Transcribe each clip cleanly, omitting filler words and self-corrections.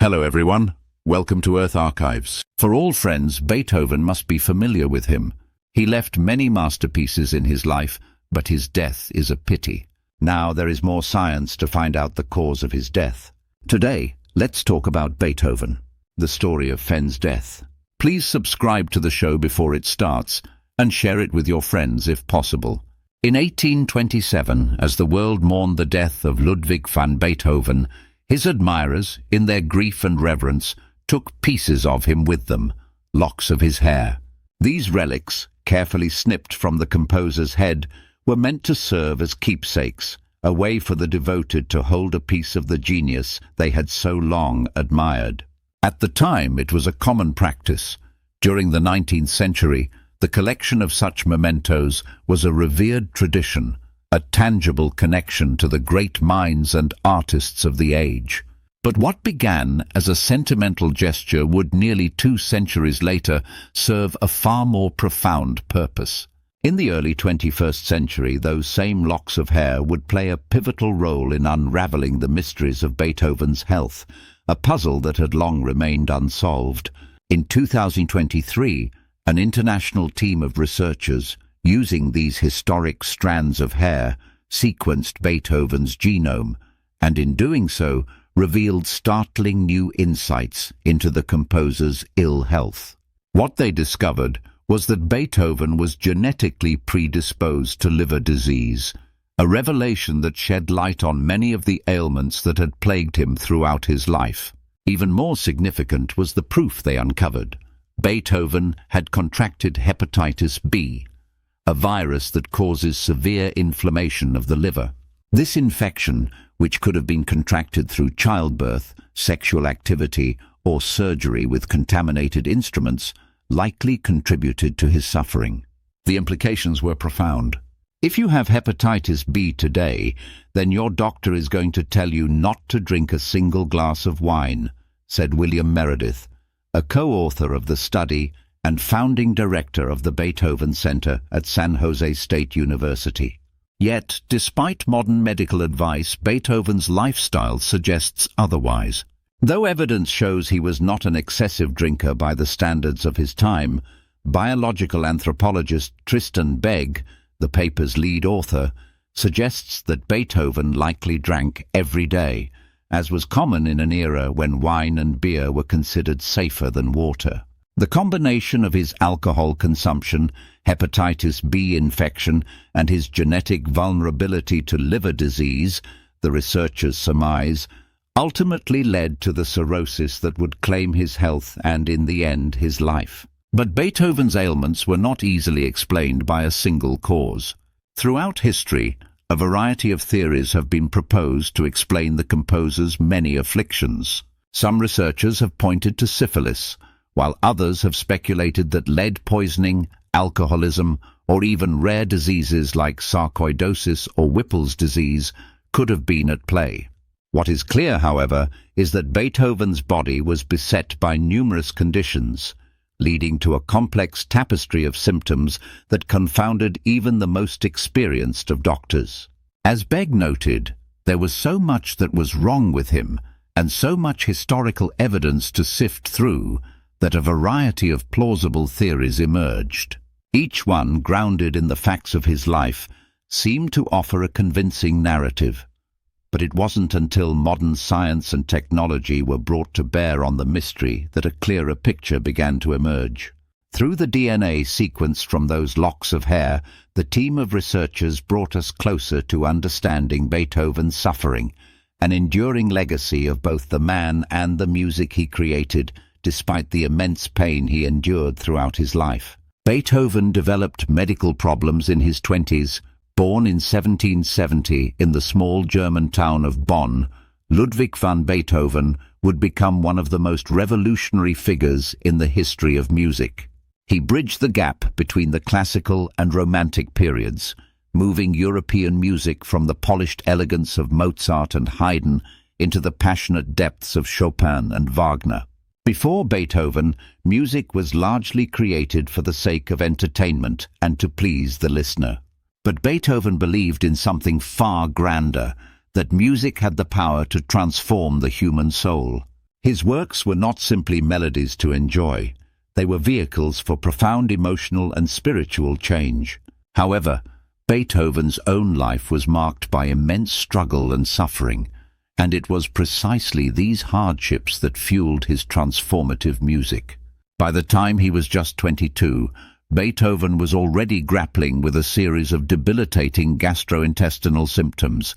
Hello everyone, welcome to Earth Archives. For all friends, Beethoven must be familiar with him. He left many masterpieces in his life, but his death is a pity. Now there is more science to find out the cause of his death. Today, let's talk about Beethoven, the story of Fenn's death. Please subscribe to the show before it starts, and share it with your friends if possible. In 1827, as the world mourned the death of Ludwig van Beethoven, his admirers, in their grief and reverence, took pieces of him with them, locks of his hair. These relics, carefully snipped from the composer's head, were meant to serve as keepsakes, a way for the devoted to hold a piece of the genius they had so long admired. At the time, it was a common practice. During the 19th century, the collection of such mementos was a revered tradition, a tangible connection to the great minds and artists of the age. But what began as a sentimental gesture would nearly 2 centuries later serve a far more profound purpose. In the early 21st century, those same locks of hair would play a pivotal role in unraveling the mysteries of Beethoven's health, a puzzle that had long remained unsolved. In 2023, an international team of researchers, using these historic strands of hair, sequenced Beethoven's genome, and in doing so, revealed startling new insights into the composer's ill health. What they discovered was that Beethoven was genetically predisposed to liver disease, a revelation that shed light on many of the ailments that had plagued him throughout his life. Even more significant was the proof they uncovered. Beethoven had contracted hepatitis B, a virus that causes severe inflammation of the liver. This infection, which could have been contracted through childbirth, sexual activity, or surgery with contaminated instruments, likely contributed to his suffering. The implications were profound. If you have hepatitis B today, then your doctor is going to tell you not to drink a single glass of wine, said William Meredith, a co-author of the study and founding director of the Beethoven Center at San Jose State University. Yet, despite modern medical advice, Beethoven's lifestyle suggests otherwise. Though evidence shows he was not an excessive drinker by the standards of his time, biological anthropologist Tristan Begg, the paper's lead author, suggests that Beethoven likely drank every day, as was common in an era when wine and beer were considered safer than water. The combination of his alcohol consumption, hepatitis B infection, and his genetic vulnerability to liver disease, the researchers surmise, ultimately led to the cirrhosis that would claim his health and, in the end, his life. But Beethoven's ailments were not easily explained by a single cause. Throughout history, a variety of theories have been proposed to explain the composer's many afflictions. Some researchers have pointed to syphilis, while others have speculated that lead poisoning, alcoholism, or even rare diseases like sarcoidosis or Whipple's disease could have been at play. What is clear, however, is that Beethoven's body was beset by numerous conditions, leading to a complex tapestry of symptoms that confounded even the most experienced of doctors. As Begg noted, there was so much that was wrong with him, and so much historical evidence to sift through, that a variety of plausible theories emerged. Each one, grounded in the facts of his life, seemed to offer a convincing narrative. But it wasn't until modern science and technology were brought to bear on the mystery that a clearer picture began to emerge. Through the DNA sequenced from those locks of hair, the team of researchers brought us closer to understanding Beethoven's suffering, an enduring legacy of both the man and the music he created, despite the immense pain he endured throughout his life. Beethoven developed medical problems in his 20s. Born in 1770 in the small German town of Bonn, Ludwig van Beethoven would become one of the most revolutionary figures in the history of music. He bridged the gap between the classical and romantic periods, moving European music from the polished elegance of Mozart and Haydn into the passionate depths of Chopin and Wagner. Before Beethoven, music was largely created for the sake of entertainment and to please the listener. But Beethoven believed in something far grander, that music had the power to transform the human soul. His works were not simply melodies to enjoy. They were vehicles for profound emotional and spiritual change. However, Beethoven's own life was marked by immense struggle and suffering, and it was precisely these hardships that fueled his transformative music. By the time he was just 22, Beethoven was already grappling with a series of debilitating gastrointestinal symptoms,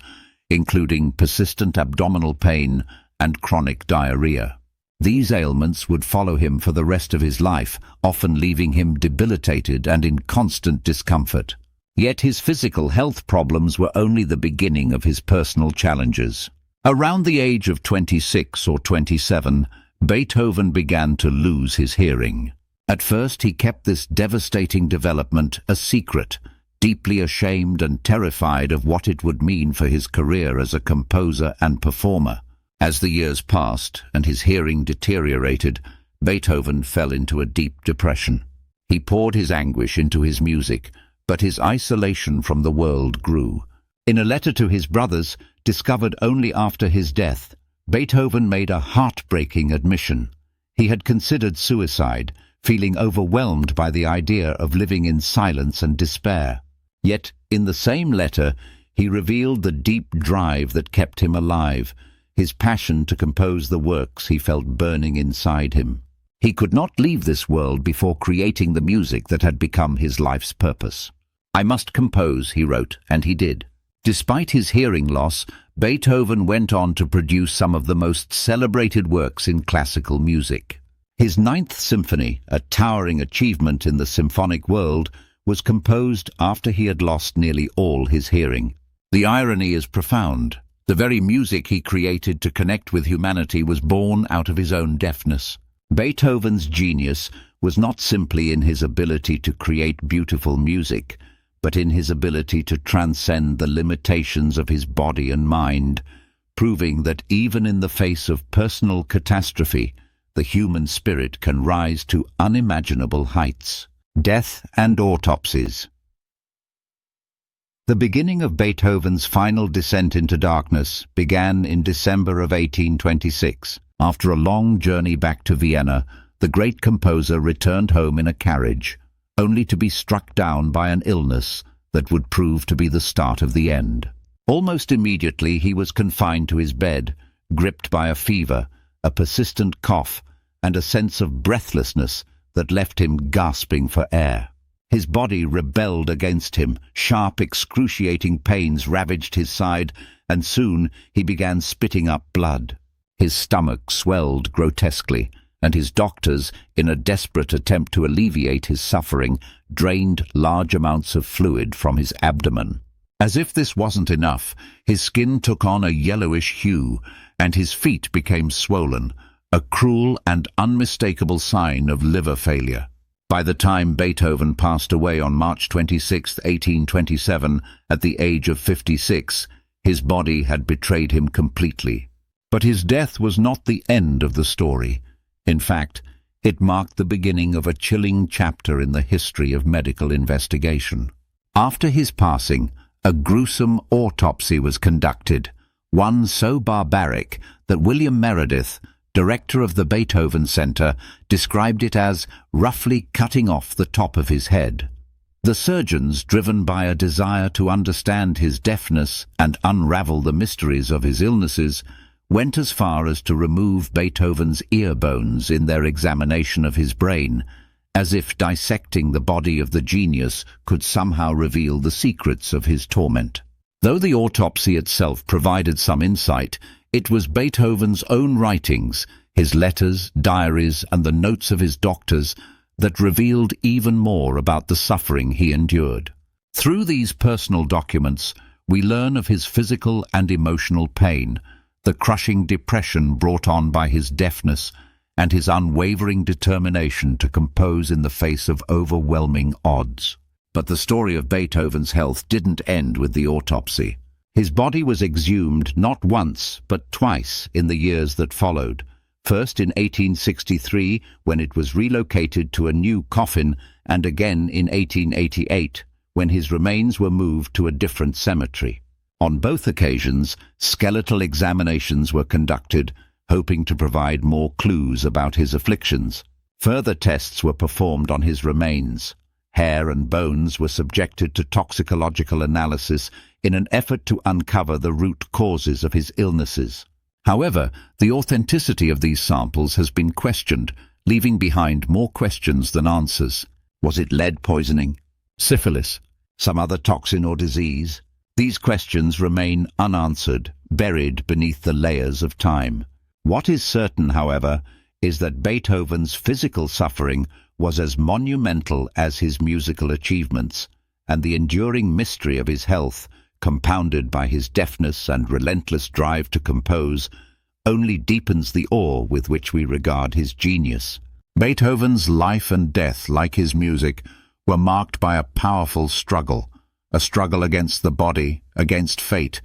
including persistent abdominal pain and chronic diarrhea. These ailments would follow him for the rest of his life, often leaving him debilitated and in constant discomfort. Yet his physical health problems were only the beginning of his personal challenges. Around the age of 26 or 27, Beethoven began to lose his hearing. At first he kept this devastating development a secret, deeply ashamed and terrified of what it would mean for his career as a composer and performer. As the years passed and his hearing deteriorated, Beethoven fell into a deep depression. He poured his anguish into his music, but his isolation from the world grew. In a letter to his brothers, discovered only after his death, Beethoven made a heartbreaking admission. He had considered suicide, feeling overwhelmed by the idea of living in silence and despair. Yet, in the same letter, he revealed the deep drive that kept him alive, his passion to compose the works he felt burning inside him. He could not leave this world before creating the music that had become his life's purpose. "I must compose," he wrote, and he did. Despite his hearing loss, Beethoven went on to produce some of the most celebrated works in classical music. His Ninth Symphony, a towering achievement in the symphonic world, was composed after he had lost nearly all his hearing. The irony is profound. The very music he created to connect with humanity was born out of his own deafness. Beethoven's genius was not simply in his ability to create beautiful music, but in his ability to transcend the limitations of his body and mind, proving that even in the face of personal catastrophe, the human spirit can rise to unimaginable heights. Death and autopsies. The beginning of Beethoven's final descent into darkness began in December of 1826. After a long journey back to Vienna, the great composer returned home in a carriage, only to be struck down by an illness that would prove to be the start of the end. Almost immediately he was confined to his bed, gripped by a fever, a persistent cough, and a sense of breathlessness that left him gasping for air. His body rebelled against him, sharp, excruciating pains ravaged his side, and soon he began spitting up blood. His stomach swelled grotesquely, and his doctors, in a desperate attempt to alleviate his suffering, drained large amounts of fluid from his abdomen. As if this wasn't enough, his skin took on a yellowish hue, and his feet became swollen, a cruel and unmistakable sign of liver failure. By the time Beethoven passed away on March 26, 1827, at the age of 56, his body had betrayed him completely. But his death was not the end of the story. In fact, it marked the beginning of a chilling chapter in the history of medical investigation. After his passing, a gruesome autopsy was conducted, one so barbaric that William Meredith, director of the Beethoven Center, described it as roughly cutting off the top of his head. The surgeons, driven by a desire to understand his deafness and unravel the mysteries of his illnesses, went as far as to remove Beethoven's ear bones in their examination of his brain, as if dissecting the body of the genius could somehow reveal the secrets of his torment. Though the autopsy itself provided some insight, it was Beethoven's own writings, his letters, diaries, and the notes of his doctors that revealed even more about the suffering he endured. Through these personal documents, we learn of his physical and emotional pain, the crushing depression brought on by his deafness, and his unwavering determination to compose in the face of overwhelming odds. But the story of Beethoven's health didn't end with the autopsy. His body was exhumed not once, but twice in the years that followed. First in 1863, when it was relocated to a new coffin, and again in 1888, when his remains were moved to a different cemetery. On both occasions, skeletal examinations were conducted, hoping to provide more clues about his afflictions. Further tests were performed on his remains. Hair and bones were subjected to toxicological analysis in an effort to uncover the root causes of his illnesses. However, the authenticity of these samples has been questioned, leaving behind more questions than answers. Was it lead poisoning? Syphilis? Some other toxin or disease? These questions remain unanswered, buried beneath the layers of time. What is certain, however, is that Beethoven's physical suffering was as monumental as his musical achievements, and the enduring mystery of his health, compounded by his deafness and relentless drive to compose, only deepens the awe with which we regard his genius. Beethoven's life and death, like his music, were marked by a powerful struggle, a struggle against the body, against fate,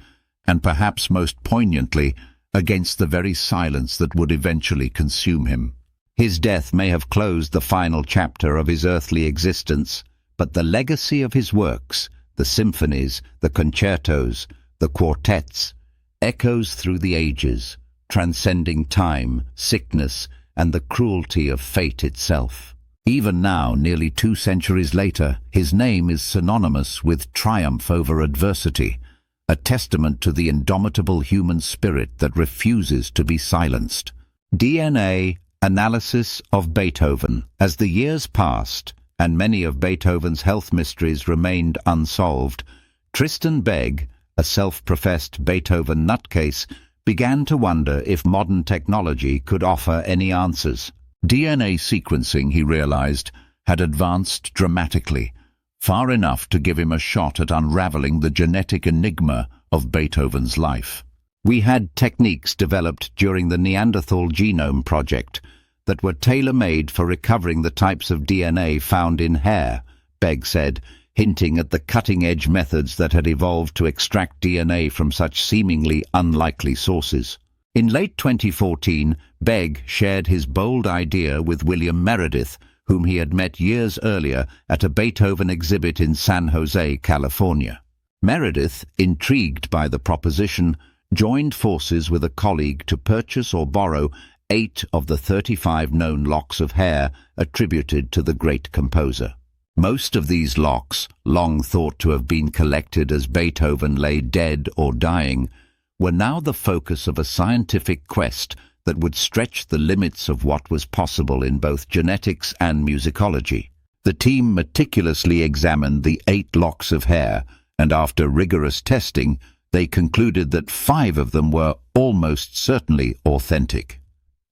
and perhaps most poignantly, against the very silence that would eventually consume him. His death may have closed the final chapter of his earthly existence, but the legacy of his works, the symphonies, the concertos, the quartets, echoes through the ages, transcending time, sickness, and the cruelty of fate itself. Even now, nearly 2 centuries later, his name is synonymous with triumph over adversity, a testament to the indomitable human spirit that refuses to be silenced. DNA analysis of Beethoven. As the years passed, and many of Beethoven's health mysteries remained unsolved, Tristan Begg, a self-professed Beethoven nutcase, began to wonder if modern technology could offer any answers. DNA sequencing, he realized, had advanced dramatically, far enough to give him a shot at unraveling the genetic enigma of Beethoven's life. We had techniques developed during the Neanderthal Genome Project that were tailor-made for recovering the types of DNA found in hair, Begg said, hinting at the cutting-edge methods that had evolved to extract DNA from such seemingly unlikely sources. In late 2014, Begg shared his bold idea with William Meredith, whom he had met years earlier at a Beethoven exhibit in San Jose, California. Meredith, intrigued by the proposition, joined forces with a colleague to purchase or borrow 8 of the 35 known locks of hair attributed to the great composer. Most of these locks, long thought to have been collected as Beethoven lay dead or dying, were now the focus of a scientific quest that would stretch the limits of what was possible in both genetics and musicology. The team meticulously examined the 8 locks of hair, and after rigorous testing, they concluded that 5 of them were almost certainly authentic.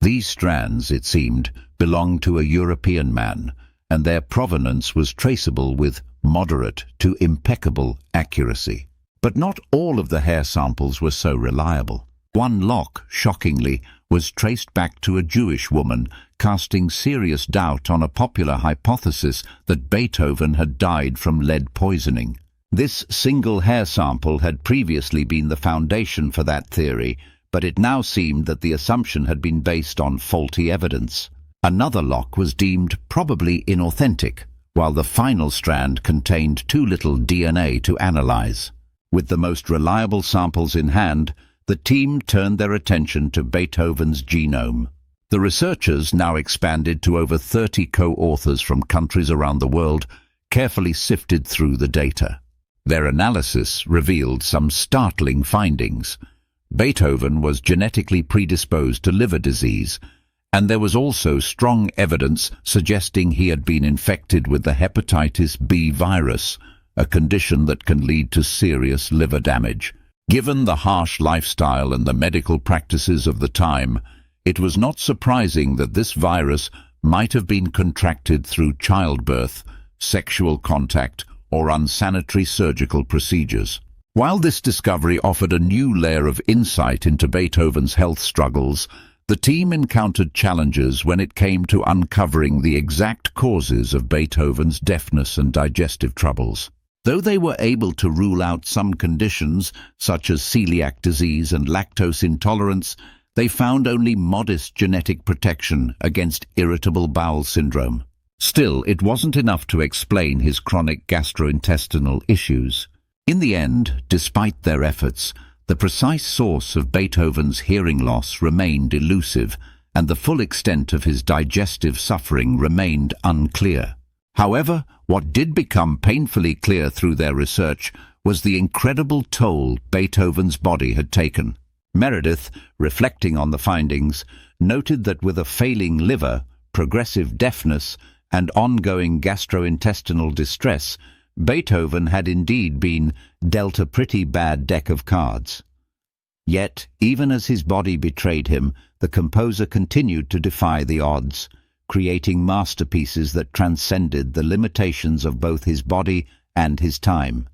These strands, it seemed, belonged to a European man, and their provenance was traceable with moderate to impeccable accuracy. But not all of the hair samples were so reliable. One lock, shockingly, was traced back to a Jewish woman, casting serious doubt on a popular hypothesis that Beethoven had died from lead poisoning. This single hair sample had previously been the foundation for that theory, but it now seemed that the assumption had been based on faulty evidence. Another lock was deemed probably inauthentic, while the final strand contained too little DNA to analyze. With the most reliable samples in hand, the team turned their attention to Beethoven's genome. The researchers, now expanded to over 30 co-authors from countries around the world, carefully sifted through the data. Their analysis revealed some startling findings. Beethoven was genetically predisposed to liver disease, and there was also strong evidence suggesting he had been infected with the hepatitis B virus, a condition that can lead to serious liver damage. Given the harsh lifestyle and the medical practices of the time, it was not surprising that this virus might have been contracted through childbirth, sexual contact, or unsanitary surgical procedures. While this discovery offered a new layer of insight into Beethoven's health struggles, the team encountered challenges when it came to uncovering the exact causes of Beethoven's deafness and digestive troubles. Though they were able to rule out some conditions, such as celiac disease and lactose intolerance, they found only modest genetic protection against irritable bowel syndrome. Still, it wasn't enough to explain his chronic gastrointestinal issues. In the end, despite their efforts, The precise source of Beethoven's hearing loss remained elusive, and the full extent of his digestive suffering remained unclear. However, what did become painfully clear through their research was the incredible toll Beethoven's body had taken. Meredith, reflecting on the findings, noted that with a failing liver, progressive deafness, and ongoing gastrointestinal distress, Beethoven had indeed been dealt a pretty bad deck of cards. Yet, even as his body betrayed him, the composer continued to defy the odds, creating masterpieces that transcended the limitations of both his body and his time.